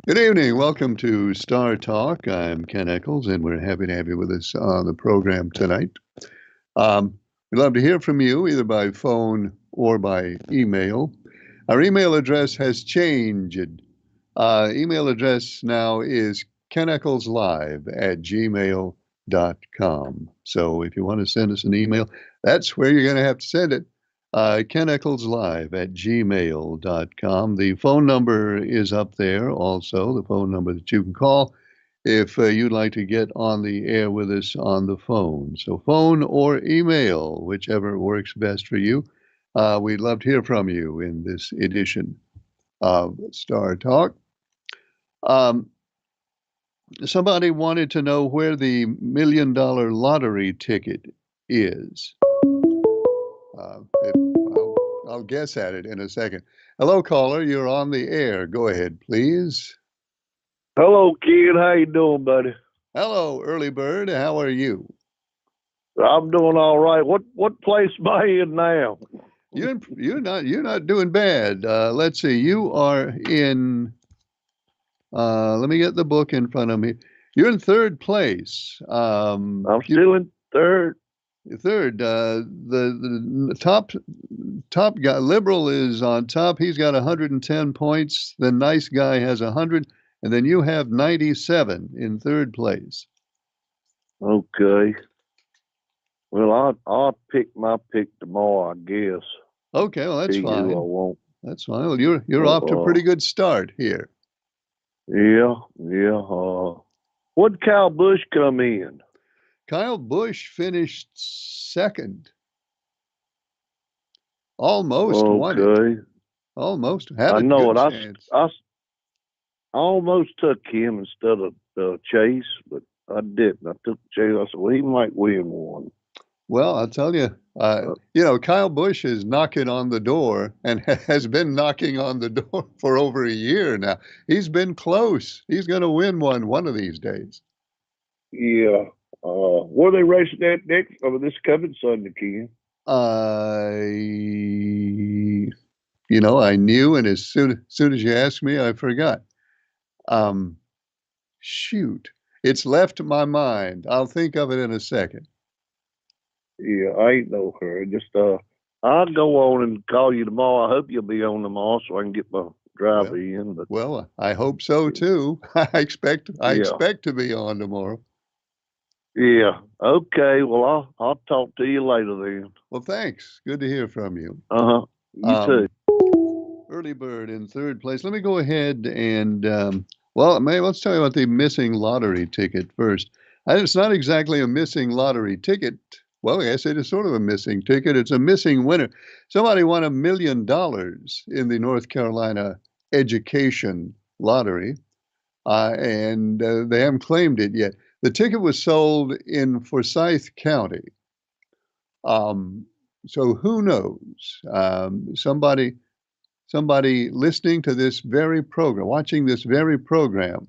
Good evening. Welcome to Star Talk. I'm Ken Eccles, and we're happy to have you with us on the program tonight. We'd love to hear from you either by phone or by email. Our email address has changed. Email address now is keneckleslive@gmail.com. So if you want to send us an email, that's where you're going to have to send it. keneckleslive@gmail.com. The phone number is up there also, the phone number that you can call if you'd like to get on the air with us on the phone. So phone or email, whichever works best for you. We'd love to hear from you in this edition of Star Talk. Um, Somebody wanted to know where the $1 million lottery ticket is. I'll guess at it in a second. Hello, caller. You're on the air. Go ahead, please. Hello, kid. How you doing, buddy? Hello, early bird. How are you? I'm doing all right. What place am I in now? You're not doing bad. Let's see. You are in. Let me get the book in front of me. You're in third place. I'm still in third. Third. The top guy, liberal, is on top. He's got 110 points. The nice guy has 100, and then you have 97 in third place. Okay. Well, I'll pick my pick tomorrow, I guess. Okay, well that's See fine. who I want. That's fine. Well, you're off to a pretty good start here. Yeah. What'd Kyle Busch come in? Kyle Busch finished second. Almost won it. Okay. Almost had I a know good it. chance. I almost took him instead of Chase, but I didn't. I took Chase. I said, well, he might win one. Well, I'll tell you, Kyle Busch is knocking on the door and has been knocking on the door for over a year now. He's been close. He's going to win one of these days. Yeah. Where are they racing at next? This coming Sunday, Ken? I knew, and as soon as you asked me, I forgot. Shoot, it's left my mind. I'll think of it in a second. Yeah, I ain't no hurry. Just I'll go on and call you tomorrow. I hope you'll be on tomorrow so I can get my driver in. But well, I hope so too. I expect to be on tomorrow. Yeah. Okay. Well, I'll talk to you later then. Well, thanks. Good to hear from you. You too. Early bird in third place. Let me go ahead and let's tell you about the missing lottery ticket first. It's not exactly a missing lottery ticket. Well, yes, it is sort of a missing ticket. It's a missing winner. Somebody won $1 million in the North Carolina education lottery, and they haven't claimed it yet. The ticket was sold in Forsyth County. So who knows? Somebody listening to this very program, watching this very program,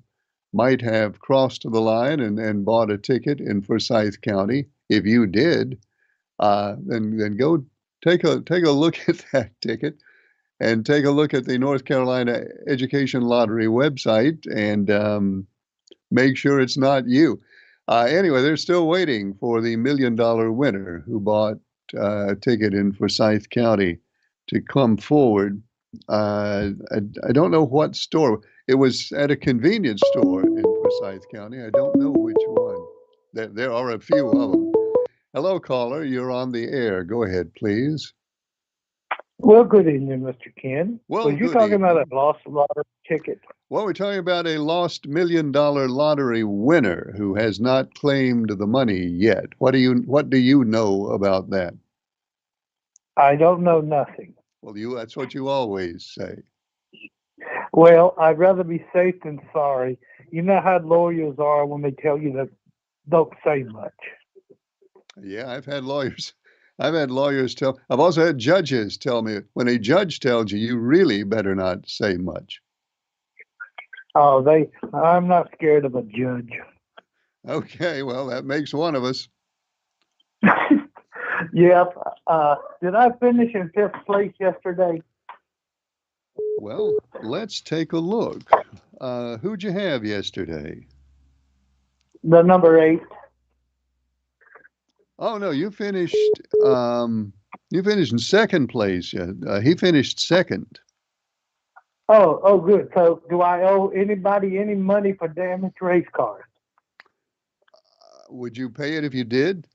might have crossed the line and bought a ticket in Forsyth County. If you did, then go take a look at that ticket and take a look at the North Carolina Education Lottery website and make sure it's not you. Anyway, they're still waiting for the $1 million winner who bought a ticket in Forsyth County to come forward. I don't know what store. It was at a convenience store in Forsyth County. I don't know which one. There are a few of them. Hello, caller. You're on the air. Go ahead, please. Well, good evening, Mr. Ken. Well, Was you talking about a lost lottery ticket? Well, we're talking about a lost $1 million lottery winner who has not claimed the money yet. What do you know about that? I don't know nothing. Well, that's what you always say. Well, I'd rather be safe than sorry. You know how lawyers are when they tell you that don't say much. Yeah, I've had lawyers tell. I've also had judges tell me when a judge tells you, you really better not say much. Oh, I'm not scared of a judge. Okay, well, that makes one of us. Yep. Did I finish in fifth place yesterday? Well, let's take a look. Who'd you have yesterday? The number 8. Oh no, you finished in second place. Yeah. He finished second. Oh, good. So do I owe anybody any money for damaged race cars? Would you pay it if you did?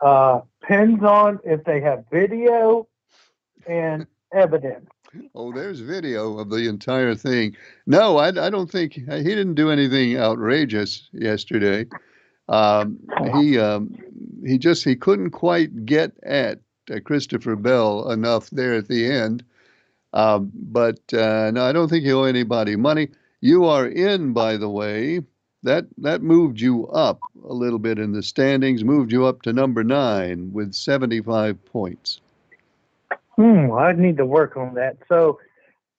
Depends on if they have video and evidence. Oh, there's video of the entire thing. No, I don't think he didn't do anything outrageous yesterday. Um, he he couldn't quite get at Christopher Bell enough there at the end. But no, I don't think you owe anybody money. You are in, by the way. That moved you up a little bit in the standings, moved you up to number 9 with 75 points. I need to work on that. So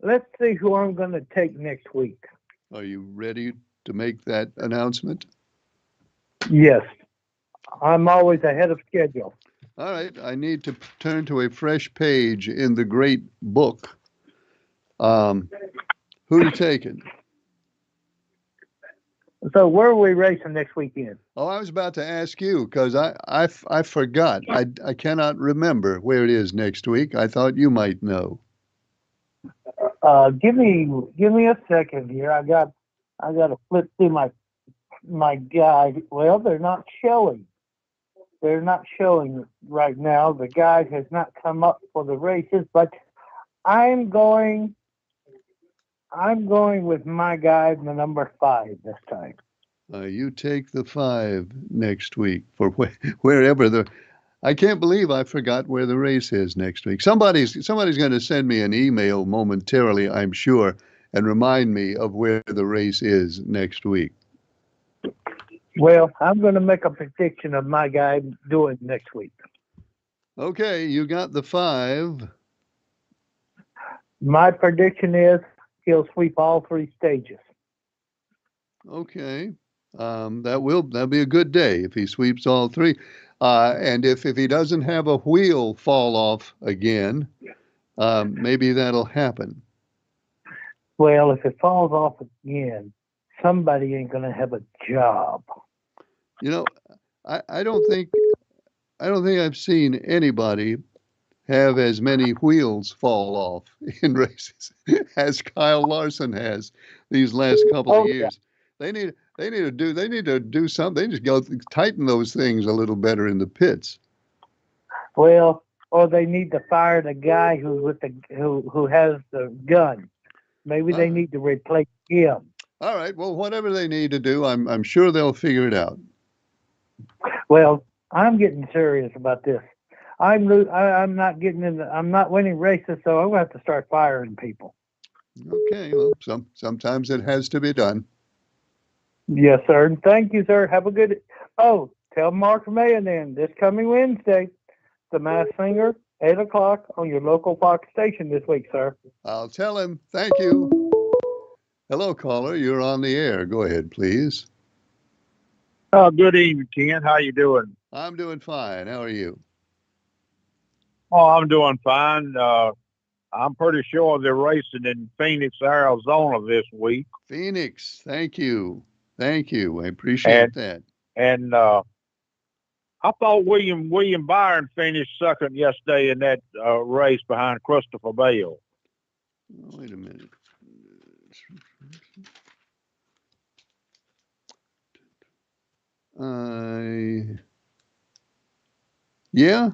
let's see who I'm going to take next week. Are you ready to make that announcement? Yes. I'm always ahead of schedule. All right, I need to turn to a fresh page in the great book. Who you taking? So where are we racing next weekend? Oh, I was about to ask you because I forgot. I cannot remember where it is next week. I thought you might know. Give me a second here. I got to flip through my guide. Well, they're not showing. They're not showing right now. The guide has not come up for the races, but I'm going with my guide, the number 5 this time. You take the 5 next week for wherever the. I can't believe I forgot where the race is next week. Somebody's going to send me an email momentarily, I'm sure, and remind me of where the race is next week. Well, I'm going to make a prediction of my guy doing next week. Okay, you got the 5. My prediction is he'll sweep all 3 stages. Okay, that'll be a good day if he sweeps all 3. And if he doesn't have a wheel fall off again, maybe that'll happen. Well, if it falls off again, somebody ain't going to have a job. You know, I don't think I've seen anybody have as many wheels fall off in races as Kyle Larson has these last couple of years. They need to do something. They just go tighten those things a little better in the pits. Well, or they need to fire the guy who has the gun. Maybe they need to replace him. All right. Well, whatever they need to do, I'm sure they'll figure it out. Well, I'm getting serious about this. I'm not I'm not winning races, so I'm going to have to start firing people. Okay. Well, sometimes it has to be done. Yes, sir. Thank you, sir. Have a good. Oh, tell Mark Mayon then this coming Wednesday, the Masked Singer, 8:00 on your local Fox station this week, sir. I'll tell him. Thank you. Hello, caller. You're on the air. Go ahead, please. Oh, good evening, Ken. How you doing? I'm doing fine. How are you? Oh, I'm doing fine. I'm pretty sure they're racing in Phoenix, Arizona this week. Phoenix. Thank you. Thank you. I appreciate that. And I thought William Byron finished second yesterday in that race behind Christopher Bell. Wait a minute. Yeah,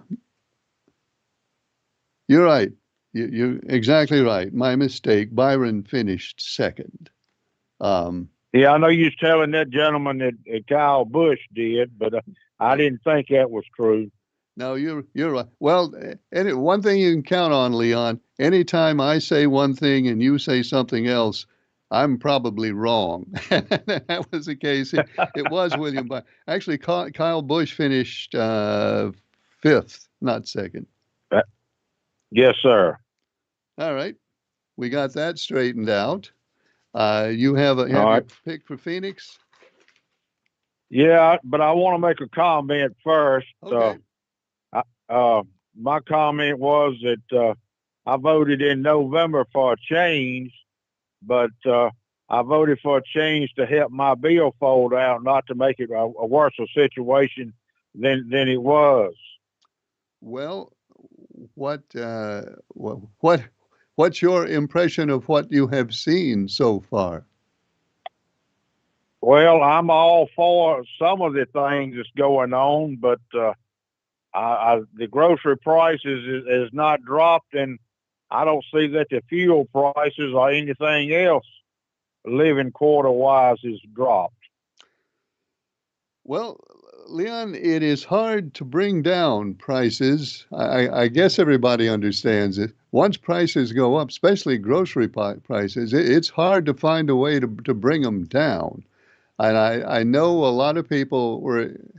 you're right. You're exactly right. My mistake. Byron finished second. Yeah, I know you was telling that gentleman that Kyle Busch did, but I didn't think that was true. No, you're right. Well, one thing you can count on, Leon, anytime I say one thing and you say something else, I'm probably wrong. That was the case. It was William Byron. Actually, Kyle Busch finished 5th, not second. Yes, sir. All right. We got that straightened out. You have your pick for Phoenix? Yeah, but I want to make a comment first. Okay. My comment was that I voted in November for a change, but I voted for a change to help my billfold out, not to make it a worse situation than it was. Well, what what's your impression of what you have seen so far? Well, I'm all for some of the things that's going on, but the grocery prices is not dropped, and I don't see that the fuel prices or anything else living quarter wise is dropped. Well, Leon, it is hard to bring down prices. I guess everybody understands it. Once prices go up, especially grocery prices, it's hard to find a way to bring them down. And I know a lot of people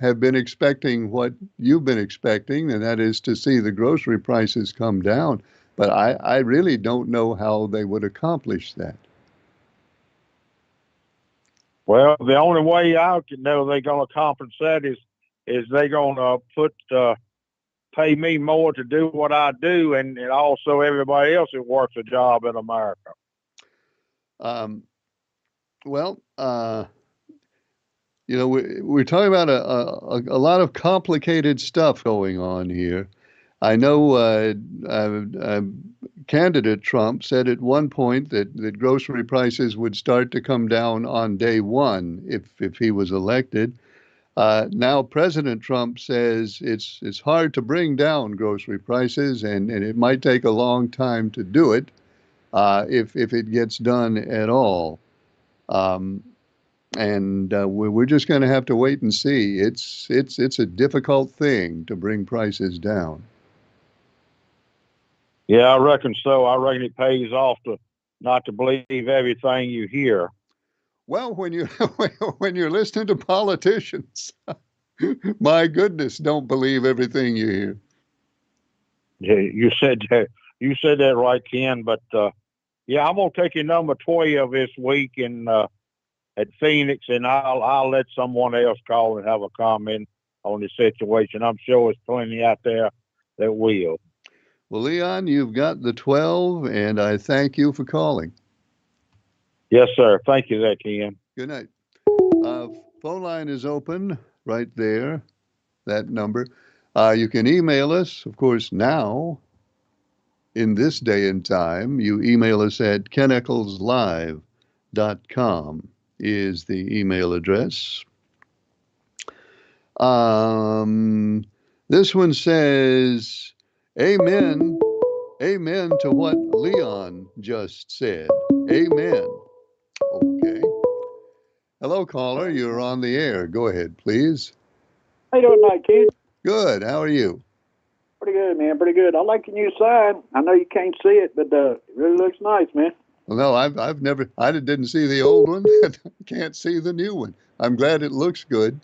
have been expecting what you've been expecting, and that is to see the grocery prices come down. But I really don't know how they would accomplish that. Well, the only way I can know they're going to compensate is they're going to pay me more to do what I do, and also everybody else that works a job in America. Um, well, you know, we're talking about a lot of complicated stuff going on here. I know candidate Trump said at one point that grocery prices would start to come down on day one if he was elected. Now President Trump says it's hard to bring down grocery prices, and it might take a long time to do it if it gets done at all. Um, and we're just going to have to wait and see. It's a difficult thing to bring prices down. Yeah, I reckon so. I reckon it pays off to not to believe everything you hear. Well, when you when you're listening to politicians, my goodness, don't believe everything you hear. Yeah, you said that right, Ken. But yeah, I'm gonna take your number 12 this week at Phoenix, and I'll let someone else call and have a comment on the situation. I'm sure there's plenty out there that will. Well, Leon, you've got the 12, and I thank you for calling. Yes, sir. Thank you, there, Ken. Good night. Phone line is open right there, that number. You can email us, of course, now, in this day and time. You email us at keneccleslive.com is the email address. This one says, Amen. Amen to what Leon just said. Amen. Okay. Hello, caller. You're on the air. Go ahead, please. How you doing tonight, Ken? Good. How are you? Pretty good, man. Pretty good. I like your new sign. I know you can't see it, but it really looks nice, man. Well, no, I didn't see the old one. Can't see the new one. I'm glad it looks good.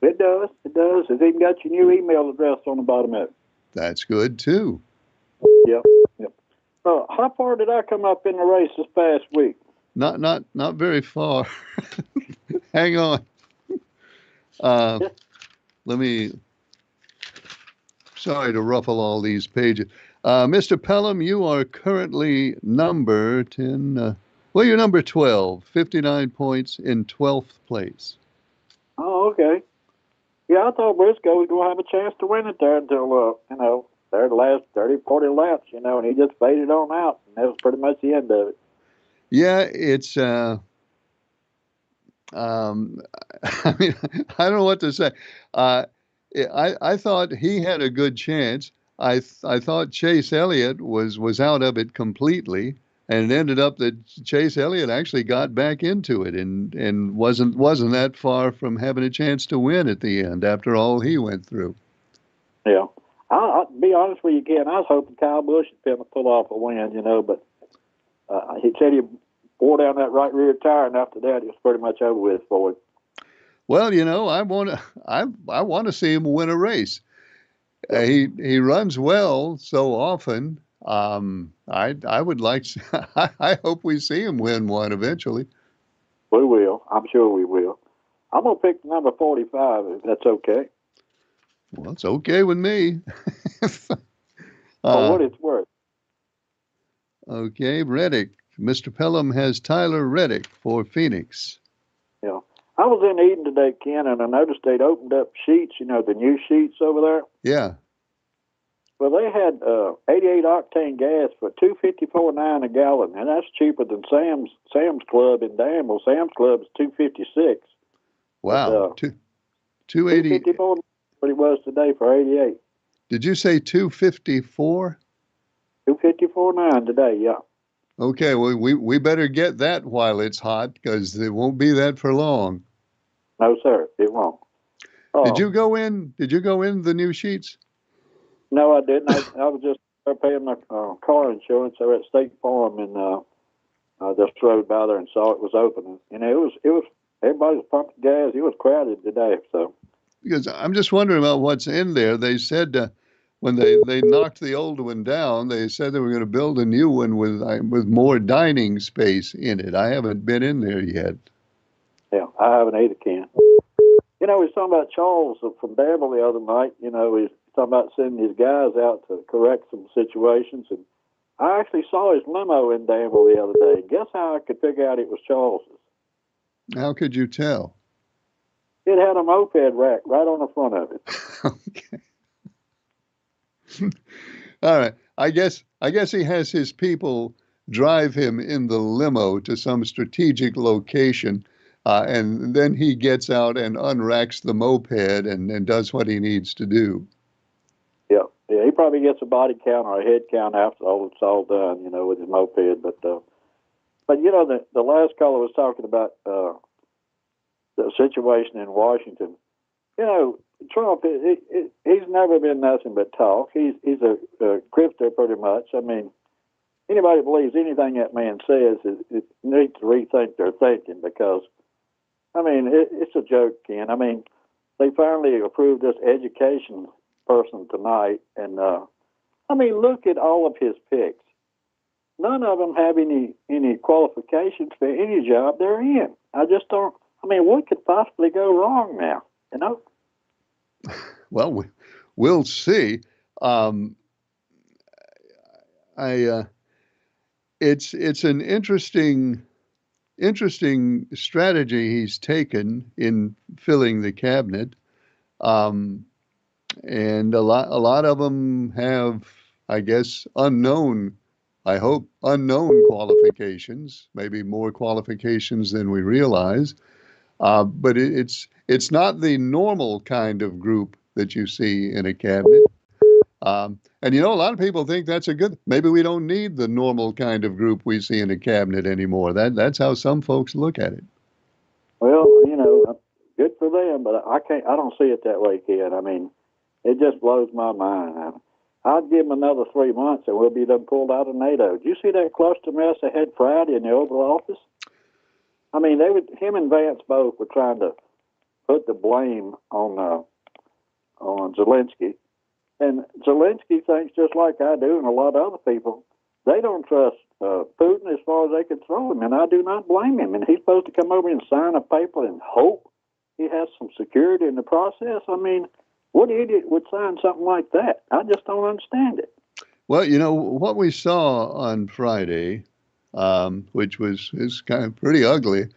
It does. It does. It's even got your new email address on the bottom of it. That's good too. Yep. Yep. How far did I come up in the race this past week? Not very far. Hang on. Let me. Sorry to ruffle all these pages. Mr. Pelham, you are currently number 10. Well, you're number 12, 59 points in 12th place. Oh, okay. Yeah, I thought Briscoe was going to have a chance to win it there until, there the last 30, 40 laps, and he just faded on out. And that was pretty much the end of it. Yeah, it's, I mean, I don't know what to say. I thought he had a good chance. I thought Chase Elliott was out of it completely, and it ended up that Chase Elliott actually got back into it and wasn't that far from having a chance to win at the end after all he went through. Yeah. I'll be honest with you, Ken. I was hoping Kyle Busch was going to pull off a win, but he said he wore down that right rear tire, and after that, it was pretty much over with for him. Well, I want to see him win a race. He runs well so often. I would like. I hope we see him win one eventually. We will. I'm sure we will. I'm gonna pick number 45 if that's okay. Well, it's okay with me. For what it's worth. Okay, Reddick. Mr. Pelham has Tyler Reddick for Phoenix. Yeah. I was in Eden today, Ken, and I noticed they'd opened up sheets, the new sheets over there. Yeah. Well, they had 88 octane gas for $2.54.9 a gallon, and that's cheaper than Sam's Club in Danville. Sam's Club is $2.56. Wow. But, 280. $2.54 what it was today for 88. Did you say 254? $2.54.9 today, yeah. Okay, well, we better get that while it's hot because it won't be that for long. No, sir, it won't. Did you go in the new sheets? No, I didn't. I was just paying my car insurance over at State Farm, and just rode by there and saw it was open. It was everybody was pumping gas. It was crowded today. So Because I'm just wondering about what's in there. They said when they knocked the old one down, they said they were going to build a new one with more dining space in it. I haven't been in there yet. Yeah, I haven't either, Ken. We was talking about Charles from Danville the other night. He's talking about sending his guys out to correct some situations. And I actually saw his limo in Danville the other day. Guess how I could figure out it was Charles's? How could you tell? It had a moped rack right on the front of it. Okay. All right. I guess he has his people drive him in the limo to some strategic location. And then he gets out and unracks the moped and does what he needs to do. Yeah, he probably gets a body count or a head count after all it's all done, with his moped. But the last caller was talking about the situation in Washington. Trump, he's never been nothing but talk. He's a grifter pretty much. I mean, anybody that believes anything that man says it needs to rethink their thinking because, I mean, it's a joke, Ken. I mean, they finally approved this education person tonight, and I mean, look at all of his picks. None of them have any qualifications for any job they're in. I just don't. I mean, what could possibly go wrong now? Well, we'll see. It's an interesting strategy he's taken in filling the cabinet, and a lot of them have, I guess, unknown qualifications, maybe more qualifications than we realize. But it's not the normal kind of group that you see in a cabinet. And a lot of people think that's maybe we don't need the normal kind of group we see in a cabinet anymore. That's how some folks look at it. Well, good for them, but I don't see it that way, Ken. I mean, it just blows my mind. I'd give them another 3 months and we'll be done pulled out of NATO. Did you see that cluster mess they had Friday in the Oval Office? I mean, him and Vance both were trying to put the blame on Zelensky. And Zelensky thinks just like I do and a lot of other people, they don't trust Putin as far as they can throw him, and I do not blame him. And he's supposed to come over and sign a paper and hope he has some security in the process. I mean, what idiot would sign something like that? I just don't understand it. Well, what we saw on Friday, which is kind of pretty ugly.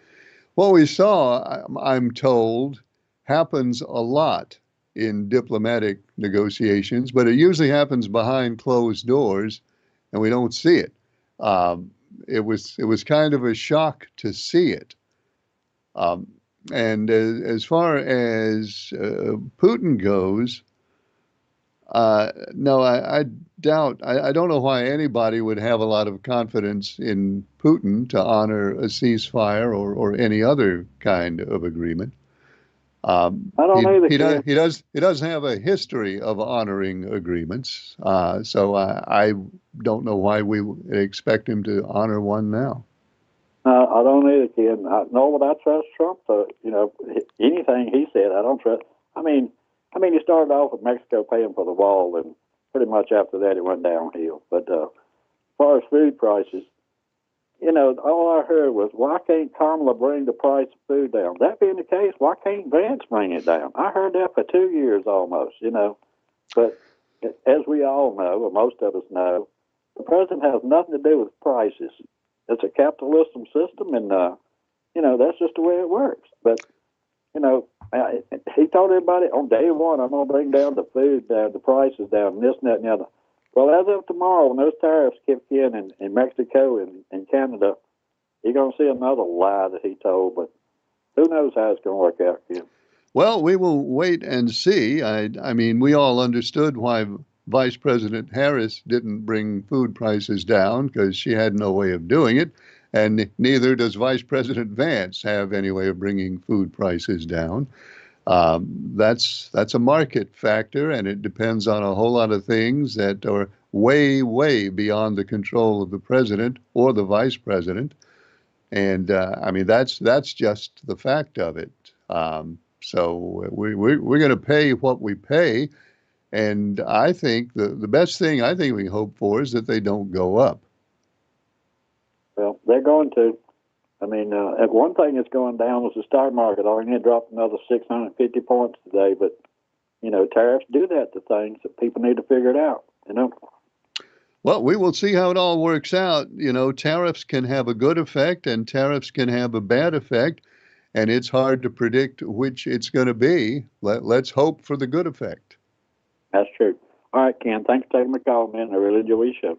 What we saw, I'm told, happens a lot in diplomatic negotiations, but it usually happens behind closed doors, and we don't see it. It was kind of a shock to see it. And as far as Putin goes, no, I doubt. I don't know why anybody would have a lot of confidence in Putin to honor a ceasefire or any other kind of agreement. I don't either. He doesn't have a history of honoring agreements, so I don't know why we would expect him to honor one now. I don't either, kid. Nor would I trust Trump. So anything he said, I don't trust. I mean, he started off with Mexico paying for the wall, and pretty much after that it went downhill. But as far as food prices, all I heard was, why can't Kamala bring the price of food down? That being the case, why can't Vance bring it down? I heard that for 2 years almost, But as we all know, or most of us know, the president has nothing to do with prices. it's a capitalism system, and that's just the way it works. But he told everybody on day one, I'm going to bring down the food, the prices down, and this and that and the other. Well, as of tomorrow, when those tariffs kick in Mexico and Canada, you're going to see another lie that he told. But who knows how it's going to work out, Ken? Well, we will wait and see. I mean, we all understood why Vice President Harris didn't bring food prices down, because she had no way of doing it. And neither does Vice President Vance have any way of bringing food prices down. That's a market factor, and it depends on a whole lot of things that are way, way beyond the control of the president or the vice president. And I mean, that's just the fact of it. So we're going to pay what we pay. And I think the best thing I think we can hope for is that they don't go up. Well, they're going to. I mean, one thing that's going down was the stock market. It dropped another 650 points today. But, tariffs do that to things that people need to figure it out, Well, we will see how it all works out. Tariffs can have a good effect and tariffs can have a bad effect. And it's hard to predict which it's going to be. Let's hope for the good effect. That's true. All right, Ken, thanks for taking my call, man. I really enjoy your show.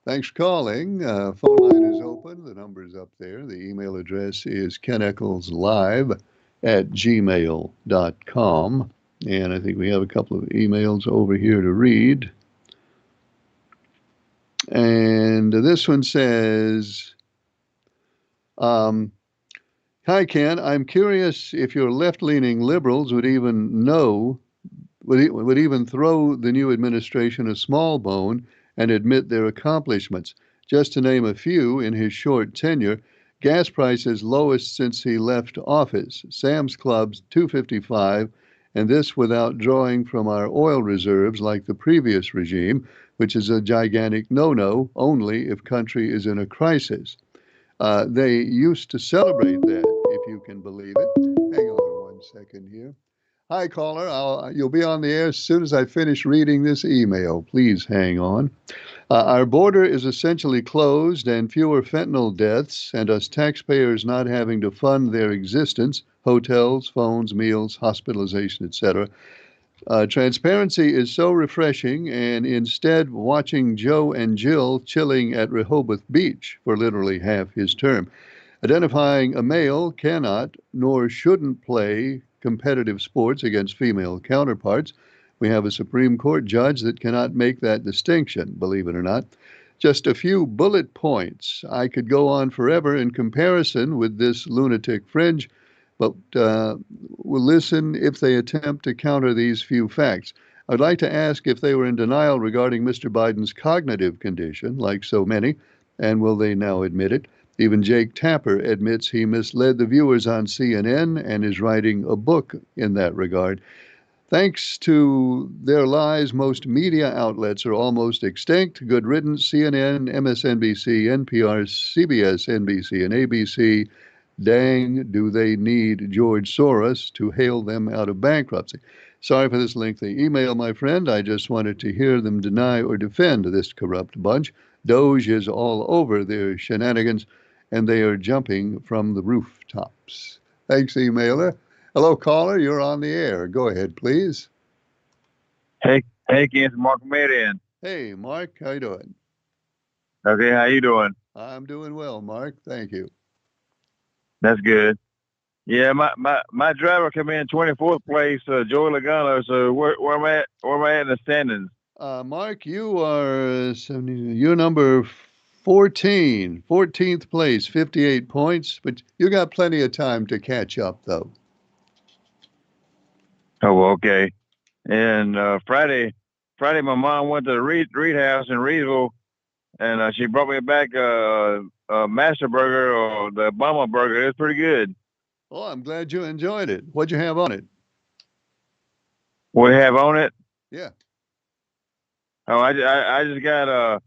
Thanks for calling. Phone line is open. The number is up there. The email address is keneccleslive@gmail.com. And I think we have a couple of emails over here to read. And this one says, hi, Ken. I'm curious if your left-leaning liberals would even throw the new administration a small bone and admit their accomplishments. Just to name a few, in his short tenure, gas prices lowest since he left office, Sam's Club's $2.55, and this without drawing from our oil reserves like the previous regime, which is a gigantic no-no only if country is in a crisis. They used to celebrate that, if you can believe it. Hang on 1 second here. Hi, caller. You'll be on the air as soon as I finish reading this email. Please hang on. Our border is essentially closed and fewer fentanyl deaths, and us taxpayers not having to fund their existence, hotels, phones, meals, hospitalization, etc. Transparency is so refreshing, and instead watching Joe and Jill chilling at Rehoboth Beach for literally half his term. Identifying a male cannot nor shouldn't play competitive sports against female counterparts. We have a Supreme Court judge that cannot make that distinction, believe it or not. Just a few bullet points. I could go on forever in comparison with this lunatic fringe, but we'll listen if they attempt to counter these few facts. I'd like to ask if they were in denial regarding Mr. Biden's cognitive condition, like so many, and will they now admit it? Even Jake Tapper admits he misled the viewers on CNN and is writing a book in that regard. Thanks to their lies, most media outlets are almost extinct. Good riddance, CNN, MSNBC, NPR, CBS, NBC, and ABC. Dang, do they need George Soros to hail them out of bankruptcy? Sorry for this lengthy email, my friend. I just wanted to hear them deny or defend this corrupt bunch. Doge is all over their shenanigans, and they are jumping from the rooftops. Thanks, emailer. Hello, caller. You're on the air. Go ahead, please. Hey, Ken, Mark Median. Hey, Mark. How you doing? Okay, how you doing? I'm doing well, Mark. Thank you. That's good. Yeah, my driver came in 24th place, Joey Logano. So where am I at? Where am I at in the standings? Mark, you're number 14th place, 58 points, but you got plenty of time to catch up, though. Oh, okay. And Friday, my mom went to the Reed House in Reedville, and she brought me back a Master Burger or the Obama Burger. It's pretty good. Oh, I'm glad you enjoyed it. What'd you have on it? What do you have on it? Yeah. Oh, I just got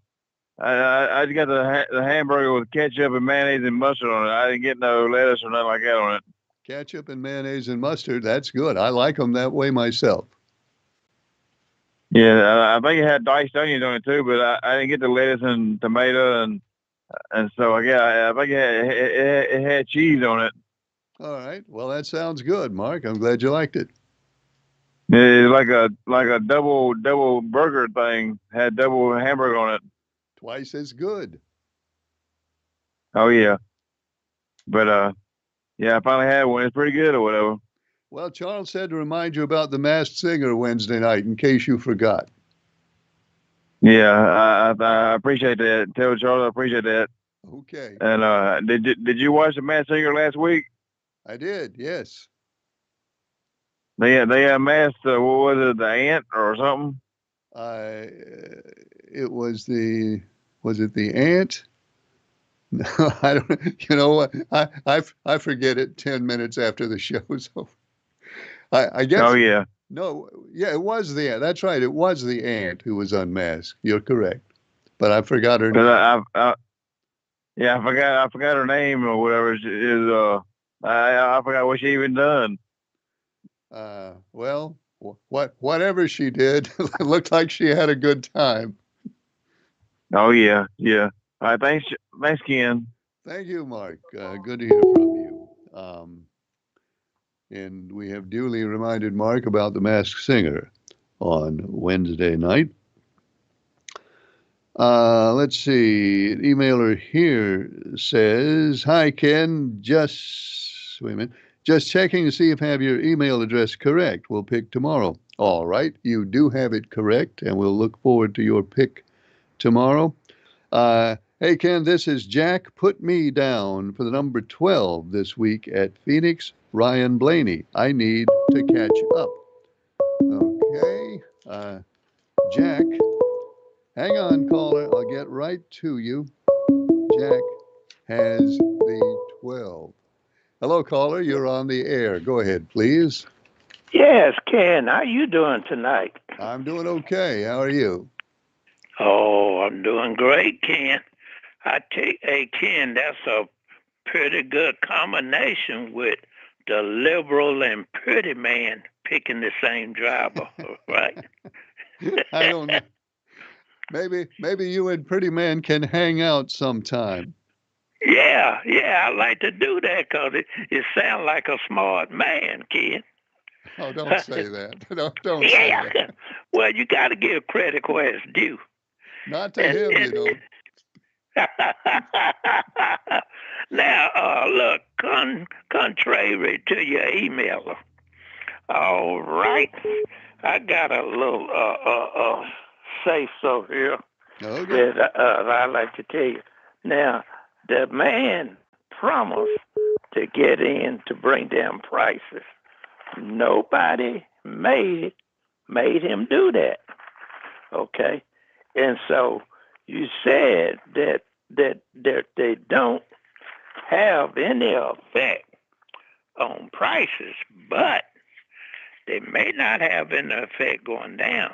I just got the hamburger with ketchup and mayonnaise and mustard on it. I didn't get no lettuce or nothing like that on it. Ketchup and mayonnaise and mustard. That's good. I like them that way myself. Yeah, I think it had diced onions on it too, but I didn't get the lettuce and tomato and and so I think it had cheese on it. All right. Well, that sounds good, Mark. I'm glad you liked it. It's like a double burger thing. Had double hamburger on it. Twice as good. Oh yeah, but yeah, I finally had one. It's pretty good or whatever. Well, Charles said to remind you about the Masked Singer Wednesday night in case you forgot. Yeah, I appreciate that. Tell Charles I appreciate that. Okay. And did you watch the Masked Singer last week? I did, yes. They masked what was it, the ant or something? It was it the ant? No, I don't. You know what? I forget it 10 minutes after the show's over. I guess. Oh yeah. No, yeah, it was the ant. That's right. It was the ant who was unmasked. You're correct. But I forgot her name. Yeah, I forgot her name or whatever. I forgot what she even done. Well, whatever she did, it looked like she had a good time. Oh yeah, yeah. All right, thanks, Ken. Thank you, Mark. Good to hear from you. And we have duly reminded Mark about the Masked Singer on Wednesday night. Let's see. An emailer here says, "Hi, Ken. Wait a minute. Just checking to see if I have your email address correct. We'll pick tomorrow." All right. You do have it correct, and we'll look forward to your pick tomorrow. Hey, Ken, this is Jack. Put me down for the number 12 this week at Phoenix, Ryan Blaney. I need to catch up. Okay. Jack, hang on, caller. I'll get right to you. Jack has the 12. Hello, caller. You're on the air. Go ahead, please. Yes, Ken. How you doing tonight? I'm doing okay. How are you? Oh, I'm doing great, Ken. Hey, Ken, that's a pretty good combination with the liberal and pretty man picking the same driver, right? I don't know. Maybe you and Pretty Man can hang out sometime. Yeah, I like to do that because it sounds like a smart man, Ken. Oh, don't say that. Don't say that. Well, you got to give credit where it's due. Not to him, you don't. Now, look, contrary to your emailer, all right, I got a little say-so here Okay. that I'd like to tell you. Now, the man promised to get in to bring down prices. Nobody made him do that. Okay, and so you said that they don't have any effect on prices, but they may not have any effect going down.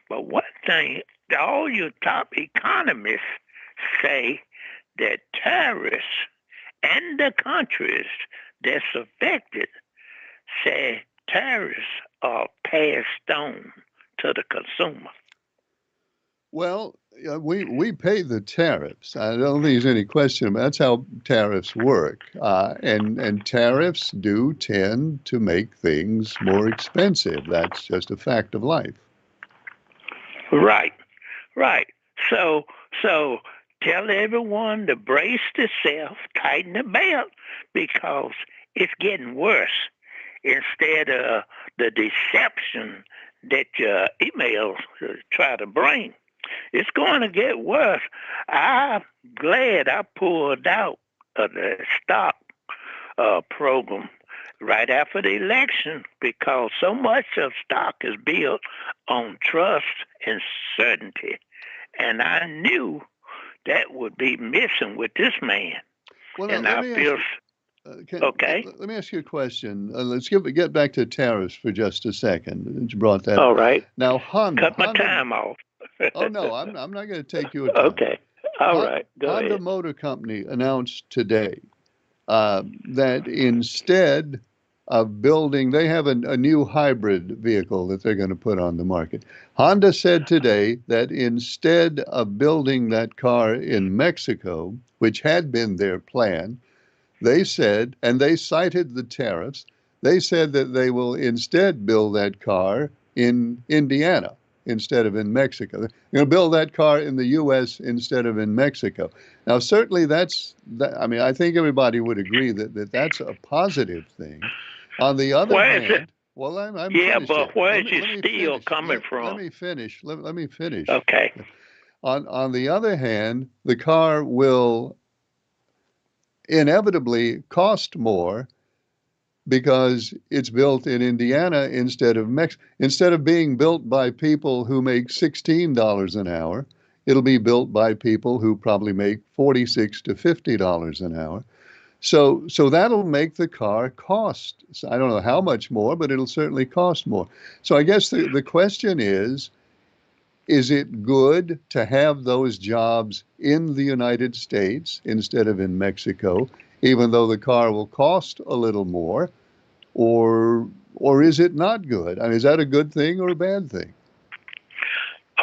But one thing, all your top economists say that tariffs and the countries that's affected say tariffs are passed on to the consumer. Well, we pay the tariffs. I don't think there's any question about it. That's how tariffs work. And tariffs do tend to make things more expensive. That's just a fact of life. Right. So tell everyone to brace themselves, tighten the belt, because it's getting worse. Instead of the deception that your emails try to bring, it's going to get worse. I'm glad I pulled out of the stock program right after the election because so much of stock is built on trust and certainty. And I knew that would be missing with this man. Well, and I feel... Okay. Let me ask you a question. Let's get back to tariffs for just a second. You brought that. All right. Now, Honda. Cut my time off. Oh no, I'm not going to take your time. Okay. All right. Go Honda ahead. Motor Company announced today that instead of building. They have a new hybrid vehicle that they're going to put on the market. Honda said today that instead of building that car in Mexico, which had been their plan, they said, and they cited the tariffs, they said that they will instead build that car in Indiana instead of in Mexico. They're going to build that car in the U.S. instead of in Mexico. Now, certainly I mean, I think everybody would agree that that's a positive thing. On the other Where is it? hand, well, I'm Yeah, finished but yet. where Let is me, your let me steel finish. coming Let from? me finish. Let me finish. Okay. On the other hand, the car will inevitably cost more because it's built in Indiana instead of instead of being built by people who make $16 an hour, it'll be built by people who probably make $46 to $50 an hour. So that'll make the car cost. I don't know how much more, but it'll certainly cost more. So I guess the question is it good to have those jobs in the United States instead of in Mexico, even though the car will cost a little more? Or is it not good? I mean, is that a good thing or a bad thing?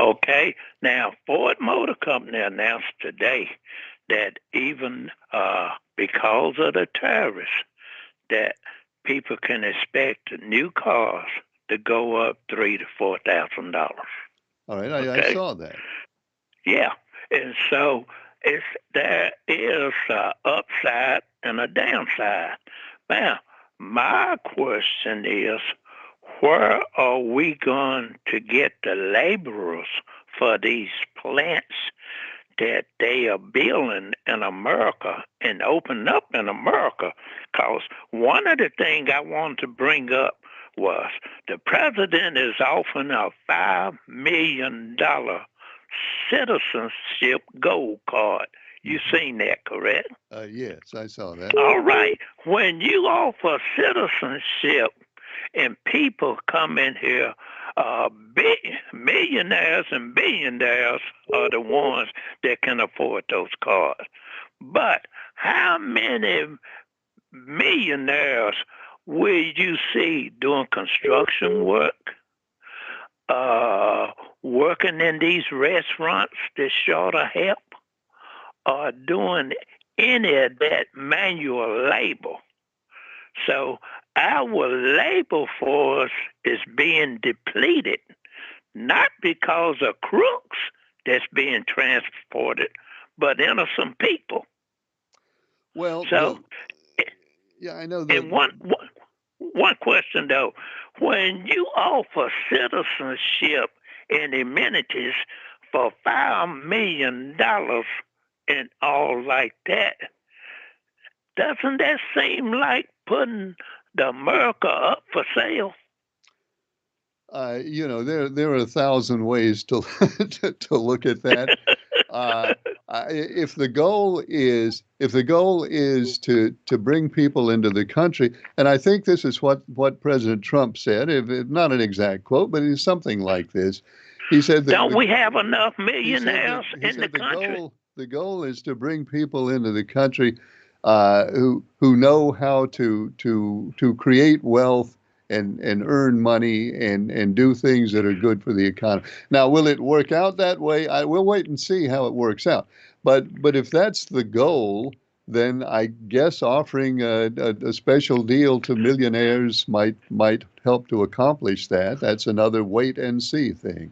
Okay. Now, Ford Motor Company announced today that even because of the tariffs, that people can expect new cars to go up $3,000 to $4,000. All right, I Okay. saw that. Yeah, and so there is a upside and a downside. Now, my question is, where are we going to get the laborers for these plants that they are building in America and opening up in America? Because one of the things I wanted to bring up was the president is offering a $5 million citizenship gold card. You seen that, correct? Yes, I saw that. All right. When you offer citizenship and people come in here, millionaires and billionaires are the ones that can afford those cars. But how many millionaires will you see doing construction work, working in these restaurants that's short of help, or doing any of that manual labor? So our labor force is being depleted, not because of crooks that's being transported, but innocent people. Well, So, yeah, I know and one question though, when you offer citizenship and amenities for $5 million and all like that, doesn't that seem like putting the America up for sale? There are 1,000 ways to to look at that. If the goal is to bring people into the country, and I think this is what President Trump said, if not an exact quote, but it's something like this. He said that Don't we have enough millionaires in the country? The goal is to bring people into the country who know how to create wealth and earn money and do things that are good for the economy. Now, will it work out that way? We'll wait and see how it works out. But if that's the goal, then I guess offering a special deal to millionaires might help to accomplish that. That's another wait and see thing.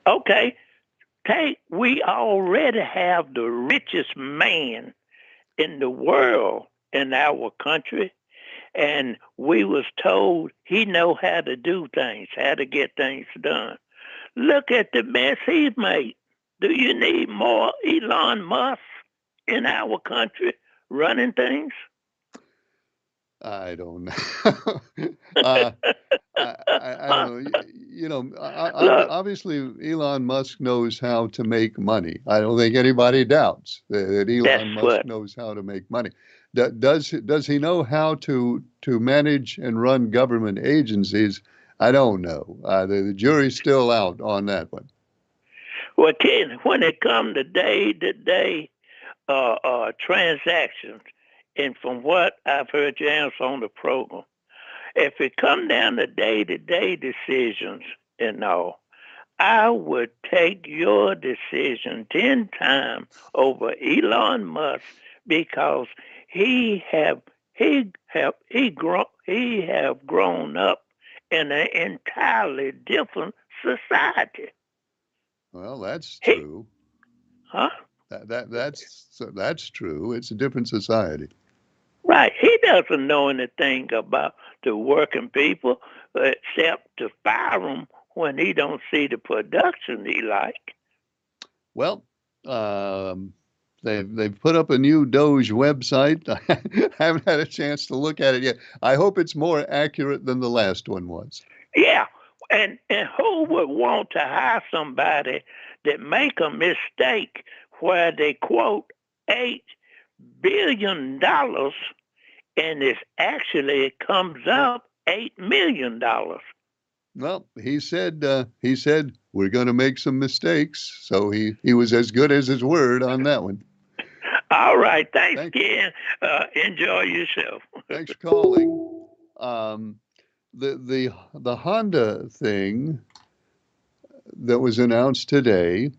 Okay, we already have the richest man in the world in our country, and we was told he know how to do things, how to get things done. Look at the mess he's made. Do you need more Elon Musk in our country running things? I don't know. I don't know. Obviously, Elon Musk knows how to make money. I don't think anybody doubts that Elon Musk knows how to make money. Does he know how to manage and run government agencies? I don't know. The jury's still out on that one. Well, Ken, when it comes to day-to-day transactions, and from what I've heard you answer on the program, if it come down to day-to-day decisions and all, I would take your decision 10 times over Elon Musk because he have grown up in an entirely different society. Well, that's He, true. huh? That's true. It's a different society. Right. He doesn't know anything about the working people except to fire them when he don't see the production he like. Well, um, they've put up a new Doge website. I haven't had a chance to look at it yet. I hope it's more accurate than the last one was. Yeah. And who would want to hire somebody that make a mistake where they quote $8 billion and it comes up $8 million? Well, he said we're going to make some mistakes, so he was as good as his word on that one. All right, thanks, Thank, Ken. Enjoy yourself. thanks for calling. Um, the Honda thing that was announced today,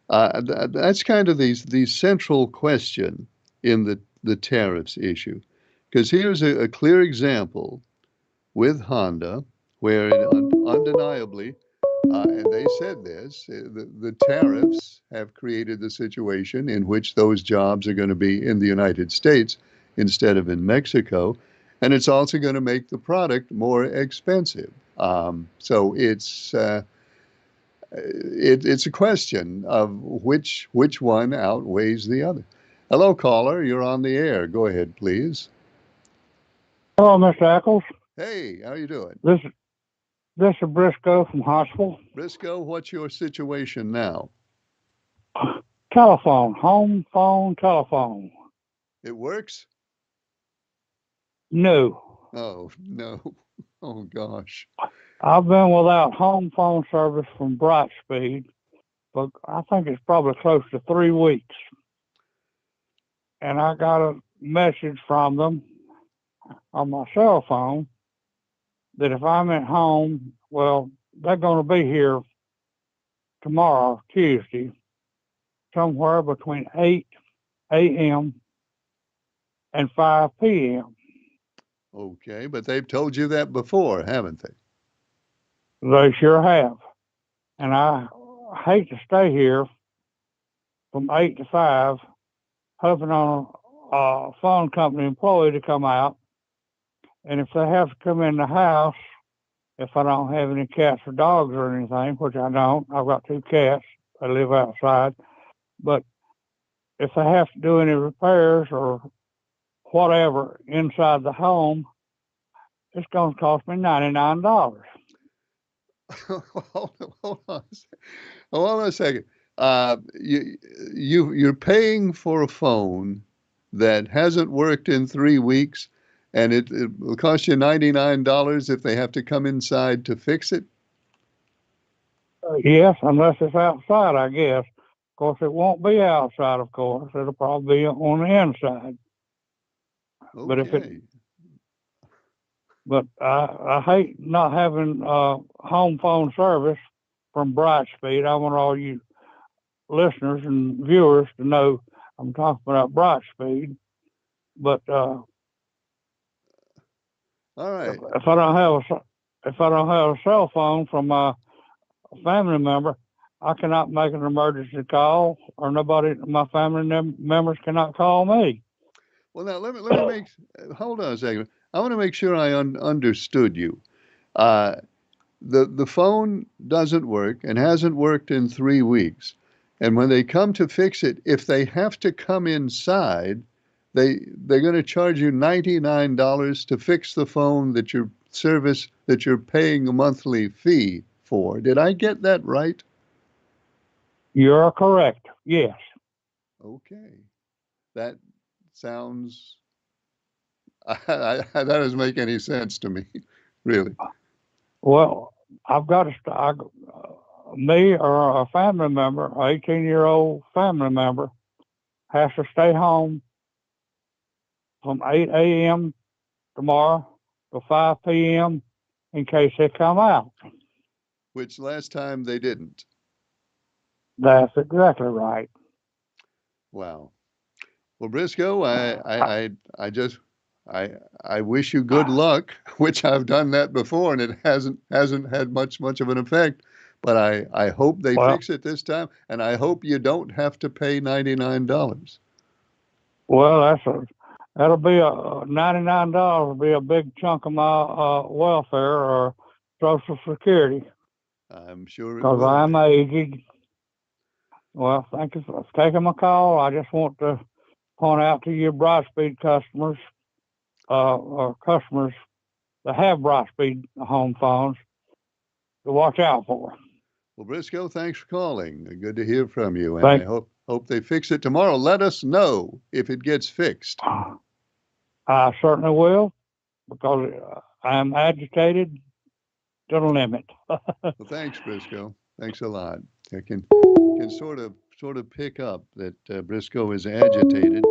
that's kind of the central question in the tariffs issue, because here's a clear example with Honda where undeniably, and they said this, the tariffs have created the situation in which those jobs are going to be in the United States instead of in Mexico. And it's also going to make the product more expensive. So it's a question of which one outweighs the other. Hello, caller. You're on the air. Go ahead, please. Hello, Mr. Eccles. Hey, how you doing? This is Briscoe from Hospital. Briscoe, what's your situation now? Telephone, home phone, telephone. It works? No. Oh, no. Oh, gosh. I've been without home phone service from Brightspeed, but I think it's probably close to 3 weeks. And I got a message from them on my cell phone that if I'm at home, well, they're going to be here tomorrow, Tuesday, somewhere between 8 a.m. and 5 p.m. Okay, but they've told you that before, haven't they? They sure have. And I hate to stay here from 8 to 5, hoping on a phone company employee to come out. And if they have to come in the house, if I don't have any cats or dogs or anything, which I don't, I've got 2 cats. They live outside. But if they have to do any repairs or whatever inside the home, it's going to cost me $99. Hold on a second. You're paying for a phone that hasn't worked in 3 weeks, and it will cost you $99 if they have to come inside to fix it? Yes, unless it's outside, I guess. Of course, it won't be outside, of course. It'll probably be on the inside. Okay. But I hate not having home phone service from Brightspeed. I want all you listeners and viewers to know I'm talking about Brightspeed. But All right. if I don't have a cell phone from my family member, I cannot make an emergency call, or my family members cannot call me. Well, now let me hold on a second. I want to make sure I understood you. The phone doesn't work and hasn't worked in 3 weeks. And when they come to fix it, if they have to come inside, they're going to charge you $99 to fix the phone that you're paying a monthly fee for. Did I get that right? You're correct. Yes. Okay. That sounds that doesn't make any sense to me, really. Well, I've got to, me or a family member, an 18-year-old family member, has to stay home from 8 a.m. tomorrow till 5 p.m. in case they come out. Which last time they didn't. That's exactly right. Wow. Well, Briscoe, I wish you good luck, which I've done that before and it hasn't had much of an effect. But I hope they Well, fix it this time, and I hope you don't have to pay $99. well, that'll be $99 will be a big chunk of my welfare or Social Security I'm sure it because will I'm be. aged. Well, thank you for taking my call. I just want to point out to you Brightspeed customers, or customers that have Brightspeed home phones to watch out for. Well, Briscoe, thanks for calling. Good to hear from you, and Thank I hope they fix it tomorrow. Let us know if it gets fixed. I certainly will because I'm agitated to the limit. Well, thanks, Briscoe. Thanks a lot. I can sort of pick up that Briscoe is agitated.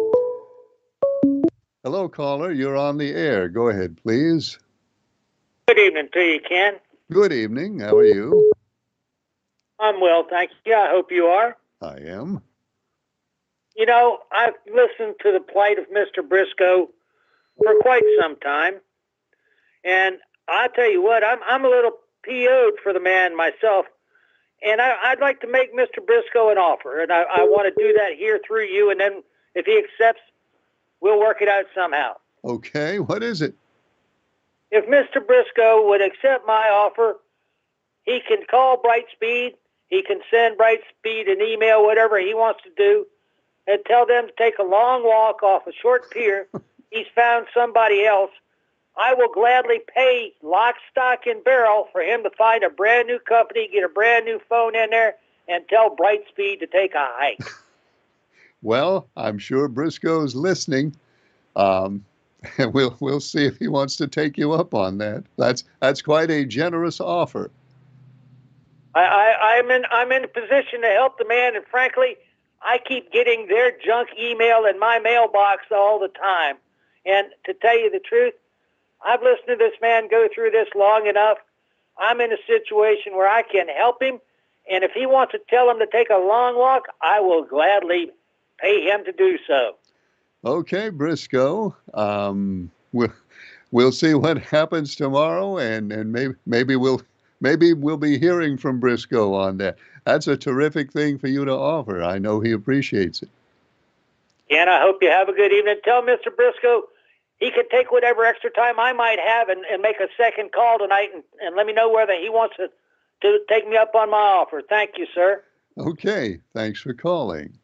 Hello, caller. You're on the air. Go ahead, please. Good evening to you, Ken. Good evening. How are you? I'm well, thank you. I hope you are. I am. You know, I've listened to the plight of Mr. Briscoe for quite some time, and I tell you what, I'm a little PO'd for the man myself, and I'd like to make Mr. Briscoe an offer, and I want to do that here through you, and then if he accepts, we'll work it out somehow. Okay. What is it? If Mr. Briscoe would accept my offer, he can call Brightspeed, he can send Brightspeed an email, whatever he wants to do, and tell them to take a long walk off a short pier. He's found somebody else. I will gladly pay lock, stock, and barrel for him to find a brand new company, get a brand new phone in there, and tell Brightspeed to take a hike. Well, I'm sure Briscoe's listening. And we'll see if he wants to take you up on that. That's quite a generous offer. I'm in a position to help the man, and frankly, I keep getting their junk email in my mailbox all the time. And to tell you the truth, I've listened to this man go through this long enough. I'm in a situation where I can help him, and if he wants to tell him to take a long walk, I will gladly pay him to do so. Okay, Briscoe. We'll see what happens tomorrow, and maybe we'll be hearing from Briscoe on that. That's a terrific thing for you to offer. I know he appreciates it. And I hope you have a good evening. Tell Mr. Briscoe he could take whatever extra time I might have and make a second call tonight and let me know whether he wants to take me up on my offer. Thank you, sir. Okay, thanks for calling.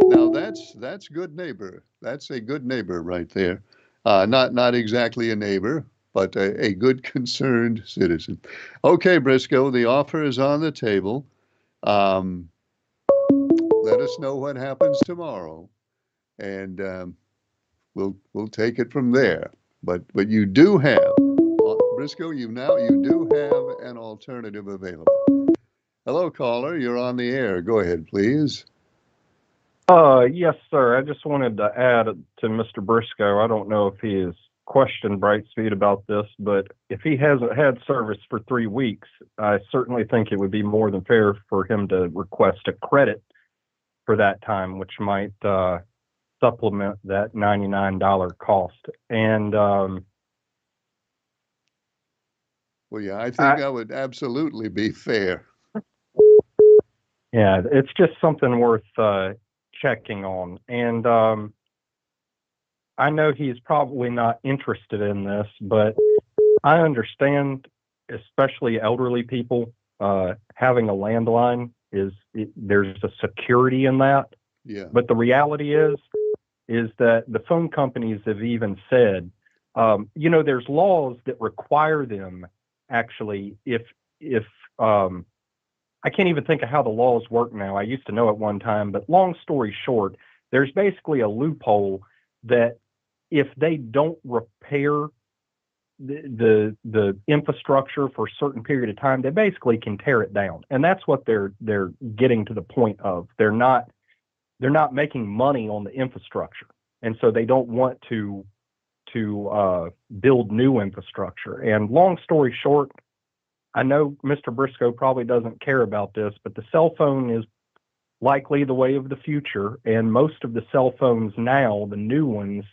Now that's good neighbor. That's a good neighbor right there. Not exactly a neighbor, but a good concerned citizen. Okay, Briscoe, the offer is on the table. Let us know what happens tomorrow, and we'll take it from there. But you do have, Briscoe, you do have an alternative available. Hello, caller. You're on the air. Go ahead, please. Yes, sir. I just wanted to add to Mr. Briscoe. I don't know if he has questioned Brightspeed about this, but if he hasn't had service for 3 weeks, I certainly think it would be more than fair for him to request a credit for that time, which might supplement that $99 cost. And well, yeah, I think that would absolutely be fair. Yeah, it's just something worth checking on. And I know he's probably not interested in this, but I understand, especially elderly people, having a landline there's a security in that. Yeah. But the reality is that the phone companies have even said, there's laws that require them actually if I can't even think of how the laws work now. I used to know at one time, but long story short, there's basically a loophole that if they don't repair the infrastructure for a certain period of time, they basically can tear it down. And that's what they're getting to the point of. They're not making money on the infrastructure. And so they don't want to to build new infrastructure. And long story short, I know Mr. Briscoe probably doesn't care about this, but the cell phone is likely the way of the future. And most of the cell phones now, the new ones,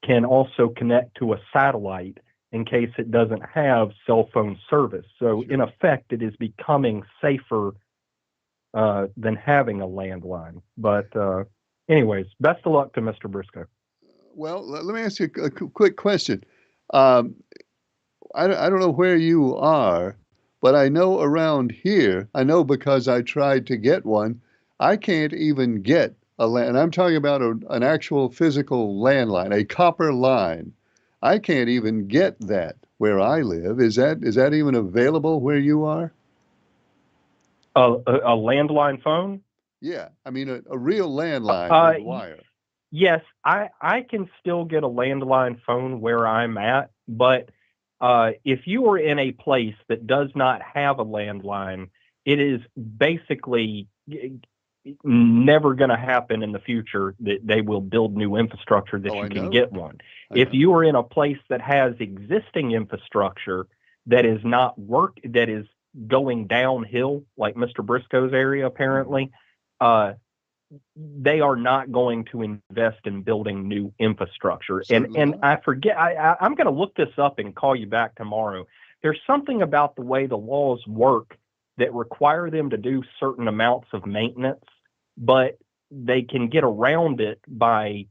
can also connect to a satellite in case it doesn't have cell phone service. So in effect, it is becoming safer than having a landline. But anyways, best of luck to Mr. Briscoe. Well, let me ask you a quick question. I don't know where you are, but I know around here, I know because I tried to get one, I can't even get a land. And I'm talking about an actual physical landline, a copper line. I can't even get that where I live. Is that even available where you are? A landline phone? Yeah, I mean a real landline with wire. Yes, I can still get a landline phone where I'm at, but if you are in a place that does not have a landline, it is basically never going to happen in the future that they will build new infrastructure that you can get one. If you are in a place that has existing infrastructure that is that is going downhill, like Mr. Briscoe's area apparently, they are not going to invest in building new infrastructure. And I forget, I'm going to look this up and call you back tomorrow. There's something about the way the laws work that require them to do certain amounts of maintenance, but they can get around it by,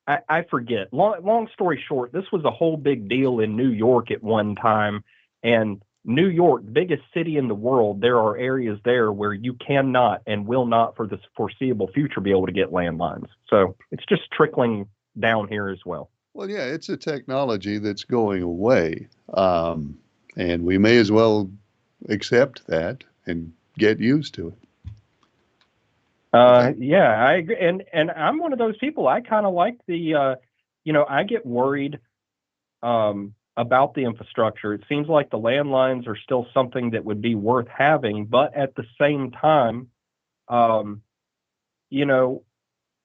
I forget. Long story short, this was a whole big deal in New York at one time. And New York, biggest city in the world, there are areas there where you cannot and will not for the foreseeable future be able to get landlines. So it's just trickling down here as well. Well, yeah, it's a technology that's going away. And we may as well accept that and get used to it. Yeah, I agree. And I'm one of those people. I kind of like the, I get worried about the infrastructure. It seems like the landlines are still something that would be worth having, but at the same time,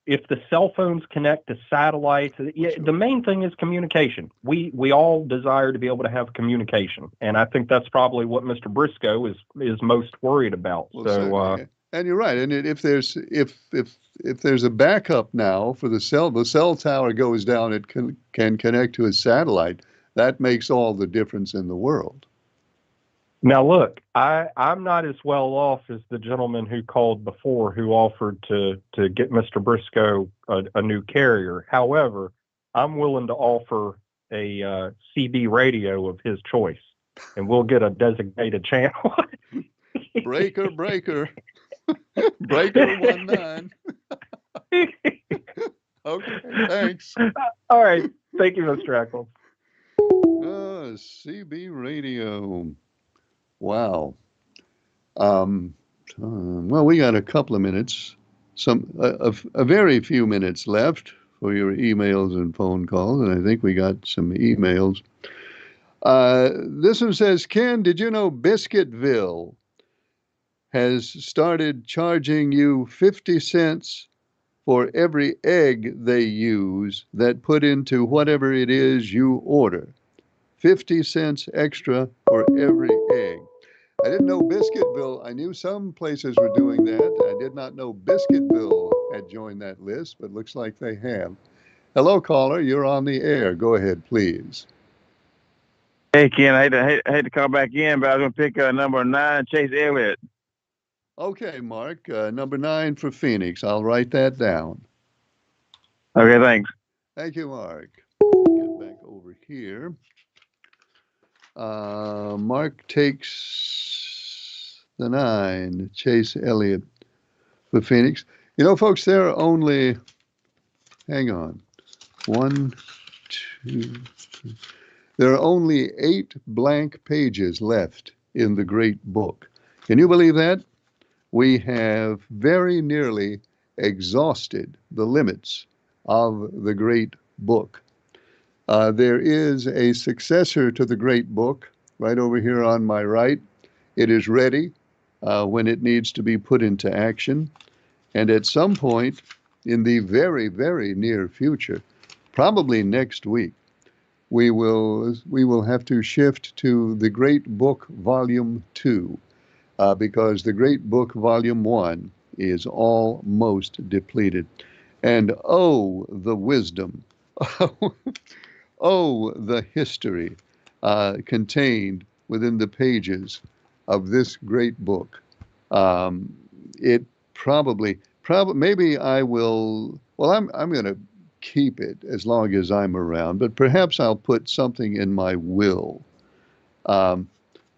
if the cell phones connect to satellites, the main thing is communication. We all desire to be able to have communication, and I think that's probably what Mr. Briscoe is most worried about. Well, and you're right. And if there's a backup now for the cell tower goes down, it can connect to a satellite. That makes all the difference in the world. Now, look, I'm not as well off as the gentleman who called before who offered to get Mr. Briscoe a new carrier. However, I'm willing to offer a CB radio of his choice, and we'll get a designated channel. Breaker. Breaker 19. Okay, thanks. All right. Thank you, Mr. Eccles. CB radio. Wow. Well, we got a couple of minutes, a very few minutes left for your emails and phone calls, and I think we got some emails. This one says, Ken, did you know Biscuitville has started charging you 50 cents for every egg they use that put into whatever it is you order? 50 cents extra for every egg. I didn't know Biscuitville. I knew some places were doing that. I did not know Biscuitville had joined that list, but looks like they have. Hello, caller. You're on the air. Go ahead, please. Hey, Ken. I hate to call back in, but I was going to pick number 9, Chase Elliott. Okay, Mark. Number 9 for Phoenix. I'll write that down. Okay, thanks. Thank you, Mark. Get back over here. Mark takes the 9, Chase Elliott for Phoenix. You know, folks, there are only, hang on, 1, 2, 3. There are only 8 blank pages left in the great book. Can you believe that? We have very nearly exhausted the limits of the great book. There is a successor to the great book right over here on my right. It is ready when it needs to be put into action. And at some point in the very, very near future, probably next week, we will have to shift to the Great Book Volume 2, because the Great Book Volume 1 is almost depleted. And oh, the wisdom, oh, the history contained within the pages of this great book. It probably, maybe I will, well, I'm going to keep it as long as I'm around, but perhaps I'll put something in my will,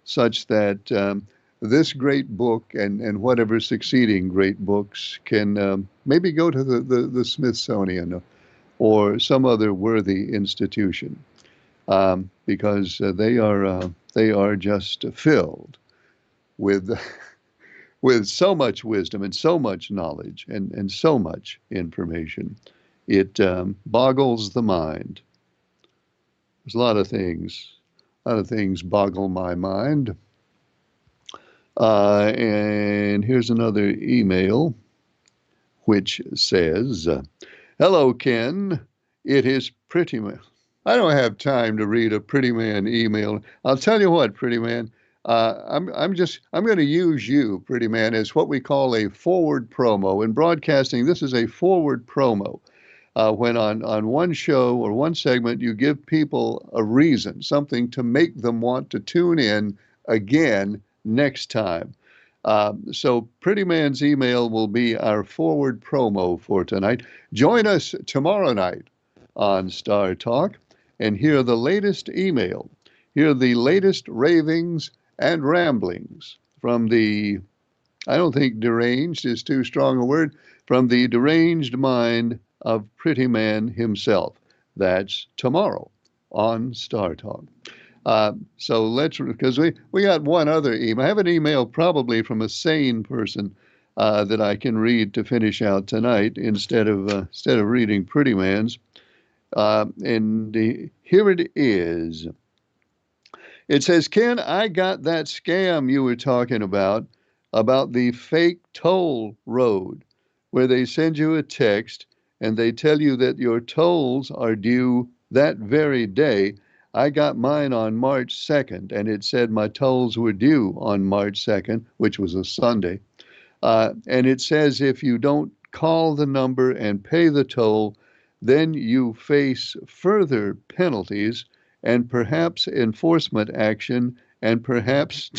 such that this great book and whatever succeeding great books can maybe go to the Smithsonian or some other worthy institution, because they are just filled with with so much wisdom and so much knowledge and so much information. It boggles the mind. There's a lot of things boggle my mind. And here's another email which says, "Hello, Ken. It is Pretty Man." I don't have time to read a Pretty Man email. I'll tell you what, Pretty Man. I'm going to use you, Pretty Man, as what we call a forward promo. In broadcasting, this is a forward promo. When on one show or one segment, you give people a reason, something to make them want to tune in again next time. So Pretty Man's email will be our forward promo for tonight. Join us tomorrow night on Star Talk and hear the latest email, hear the latest ravings and ramblings from the, I don't think deranged is too strong a word, from the deranged mind of Pretty Man himself. That's tomorrow on Star Talk. So let's, because we got one other email. I have an email probably from a sane person that I can read to finish out tonight instead of reading Pretty Man's. And here it is. It says, "Ken, I got that scam you were talking about the fake toll road, where they send you a text and they tell you that your tolls are due that very day. I got mine on March 2nd, and it said my tolls were due on March 2nd, which was a Sunday. And it says if you don't call the number and pay the toll, then you face further penalties and perhaps enforcement action and perhaps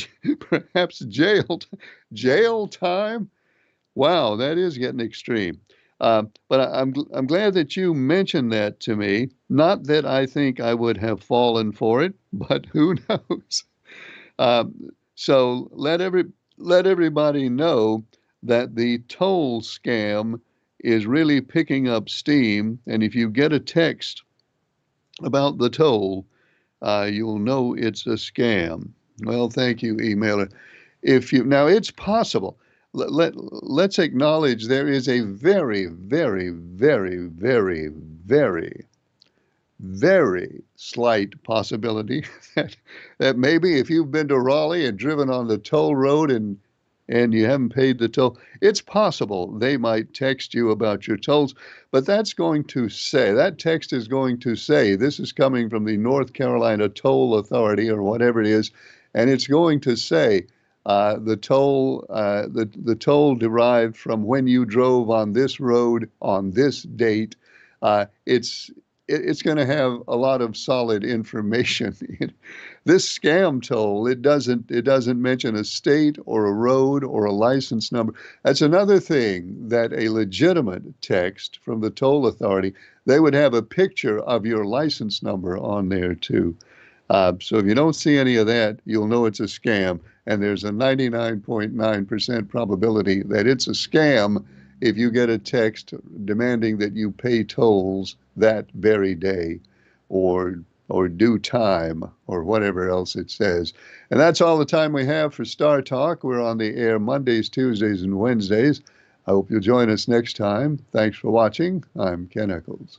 jail time." Wow, that is getting extreme. But I'm glad that you mentioned that to me. Not that I think I would have fallen for it, but who knows? So let everybody know that the toll scam is really picking up steam. And if you get a text about the toll, you'll know it's a scam. Well, thank you, emailer. Now it's possible. Let's acknowledge there is a very, very, very, very, very, very slight possibility that maybe if you've been to Raleigh and driven on the toll road and you haven't paid the toll, it's possible they might text you about your tolls. But that text is going to say, this is coming from the North Carolina Toll Authority or whatever it is, and it's going to say, the toll derived from when you drove on this road on this date. It's going to have a lot of solid information. This scam toll, it doesn't mention a state or a road or a license number. That's another thing, that a legitimate text from the toll authority, they would have a picture of your license number on there too. So if you don't see any of that, you'll know it's a scam. And there's a 99.9% probability that it's a scam if you get a text demanding that you pay tolls that very day or due time or whatever else it says. And that's all the time we have for Star Talk. We're on the air Mondays, Tuesdays, and Wednesdays. I hope you'll join us next time. Thanks for watching. I'm Ken Echols.